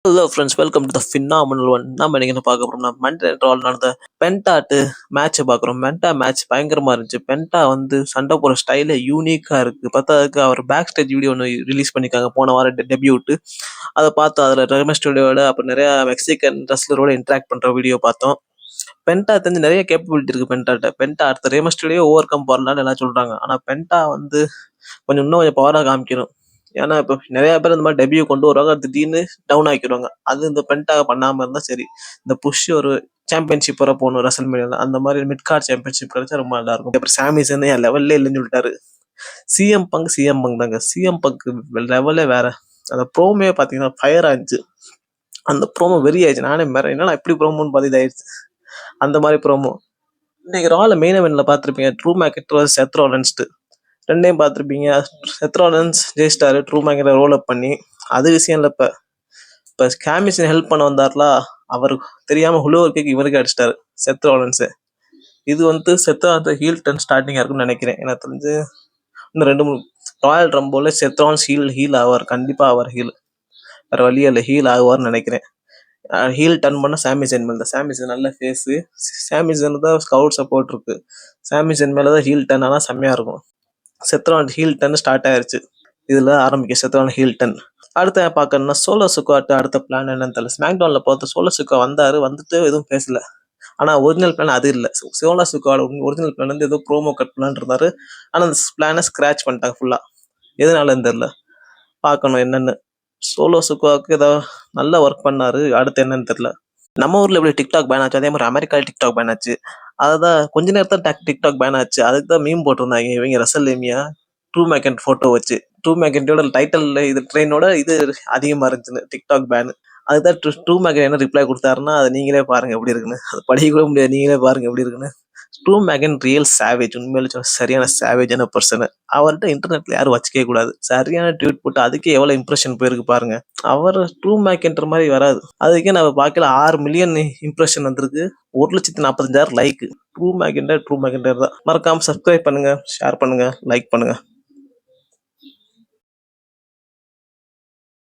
Hello friends, welcome to the phenomenal one. நம்ம இன்னைக்கு என்ன பார்க்க போறோம்னா, மண்டே ரால் நடந்த பென்டாட்டு மேட்சை பார்க்குறோம். பென்டா மேட்ச் பயங்கரமா இருந்துச்சு. பென்டா வந்து சண்டை போற ஸ்டைலே யூனிக்கா இருக்கு. பத்தாவதுக்கு அவர் பேக் ஸ்டேஜ் வீடியோ ஒன்று ரிலீஸ் பண்ணிருக்காங்க போன வாரம் டெபியூட்டு. அதை பார்த்தோம். அதில் ரெமஸ்டோட அப்புறம் நிறைய மெக்சிகன் ரெஸ்லரோட இன்ட்ராக்ட் பண்ற வீடியோ பார்த்தோம். பென்டா தெரிஞ்சு நிறைய கேப்பபிலிட்டி இருக்கு பென்டாட்ட. பென்டா அடுத்த ரெமஸ்டோடய ஓவர் கம் பண்ணலான்னு எல்லாம் சொல்றாங்க. ஆனா பென்டா வந்து இன்னும் கொஞ்சம் பவரா காமிக்கணும். ஏன்னா இப்போ நிறைய பேர் இந்த மாதிரி டெபியூ கொண்டு வருவாங்க, திடீர்னு டவுன் ஆக்கிடுவாங்க. அது இந்த பென்டா பண்ணாம இருந்தா சரி. இந்த புஷ் ஒரு சாம்பியன்ஷிப் வர போகணும் ரசல் மீடியால, அந்த மாதிரி மிட் கார்ட் சாம்பியன்ஷிப் கிடைச்சா ரொம்ப நல்லா இருக்கும். அப்புறம் சாமிசன் என் லெவல்லே இல்லைன்னு சொல்லிட்டாரு. சிஎம் பங்க் தாங்க. சிஎம் பங்க் லெவலே வேற. அந்த ப்ரோமே பாத்தீங்கன்னா ஃபயர் ஆயிடுச்சு. அந்த ப்ரோமோ வெறி ஆயிடுச்சு. நானே வேற என்னன்னா எப்படி ப்ரோமோன்னு பார்த்து இதாயிடுச்சு. அந்த மாதிரி ப்ரோமோ. இன்னைக்கு ரால மெயின் eventல பார்த்துருப்பீங்க, ட்ரூ மேக்கெட் செத் ராலன்ஸ்ட்டு ரெண்டையும் பார்த்துருப்பீங்க. செத் ராலன்ஸ் ஜெயிச்சிட்டாரு ட்ரூ மேக்கெட்டை ரோல் அப் பண்ணி. அது விஷயம் இல்லை. இப்போ கேமிசன் ஹெல்ப் பண்ண வந்தார்ல, அவருக்கு தெரியாம ஹுலோவர் கேக் இவருக்கு அடிச்சிட்டாரு செத் ராலன்ஸு. இது வந்து செத் ராலன்ஸ் ஹீல் டர்ன் ஸ்டார்டிங்காக இருக்குன்னு நினைக்கிறேன். எனக்கு தெரிஞ்சு இன்னும் 2-3 ராயல் ரம்போல செத் ராலன்ஸ் ஹீல் ஆவார். கண்டிப்பாக ஆவார் ஹீல். வேற வழியே இல்லை, ஹீல் ஆகுவார்னு நினைக்கிறேன். ஹீல் டர்ன் பண்ண சாமிசன் மேல தான். சாமிசன் நல்ல ஃபேஸு. சாமிசன் தான் ஸ்கவுட் சப்போர்ட் இருக்கு. சாமிசன் மேல தான் ஹீல் டர்ன் ஆனால் செம்மையா இருக்கும். செத்ரான் ஹீல் டர்ன் ஸ்டார்ட் ஆயிருச்சு. இதுல ஆரம்பிக்கும் செத்ரான் ஹீல் டர்ன். அடுத்த பார்க்கணும்னா சோலோ சுக்காட்டு அடுத்த பிளான் என்னன்னு தெரியல. ஸ்மாக் டவுன்ல பார்த்து சோலோ சுக்கா வந்துட்டு எதுவும் பேசல. ஆனா ஒரிஜினல் பிளான் அது இல்லை. சோலோ சுக்காவோட ஒரிஜினல் பிளான் வந்து ஏதோ ப்ரோமோ கட் பிளான் இருந்தாரு. ஆனா அந்த பிளானை ஸ்கிராச் பண்ணிட்டாங்க ஃபுல்லா. எதனாலன்னு தெரியல. பார்க்கணும் என்னன்னு. சோலோ சுக்காவுக்கு ஏதோ நல்லா ஒர்க் பண்ணாரு. அடுத்து என்னன்னு தெரியல. நம்ம ஊர்ல எப்படி டிக்டாக் பேன் ஆச்சு, அதே மாதிரி அமெரிக்காவில் டிக்டாக் பேன் ஆச்சு. அதான் கொஞ்ச நேரத்தான் டிக்டாக் பேன் ஆச்சு. அதுக்கு தான் மீம் போட்டிருந்தாங்க இவங்க ரெசல்லேமியா ட்ரூ மேக்கெட் போட்டோ வச்சு. ட்ரூ மேக்கெட்டோட டைட்டில் இது ட்ரெயினோட இது அதிகமா இருந்துச்சுன்னு டிக்டாக் பேன். அதுதான் ட்ரூ மேக்கெட் என்ன ரிப்ளை கொடுத்தாருன்னா, அதை நீங்களே பாருங்க எப்படி இருக்குன்னு. அது படிக்க கூட முடியாது, நீங்களே பாருங்க எப்படி இருக்குன்னு. ட்ரூ மேக்கெட் ரியல் சாவேஜ், உண்மையில சரியான சாவேஜான பர்சன். அவர்கிட்ட இன்டர்நெட்ல யாரும் வச்சுக்கவே கூடாது. சரியான ட்வீட் போட்டு அதுக்கே எவ்வளவு இம்ப்ரெஷன் போயிருக்கு பாருங்க. அவர் ட்ரூ மேக்கென்ற மாதிரி வராது. அதுக்கே நம்ம பார்க்கல 6 மில்லியன் இம்ப்ரெஷன் வந்திருக்கு. 1,45,000 லைக். ட்ரூ மேக்கெண்டர் தான். மறக்காம சப்ஸ்கிரைப் பண்ணுங்க, ஷேர் பண்ணுங்க, லைக் பண்ணுங்க.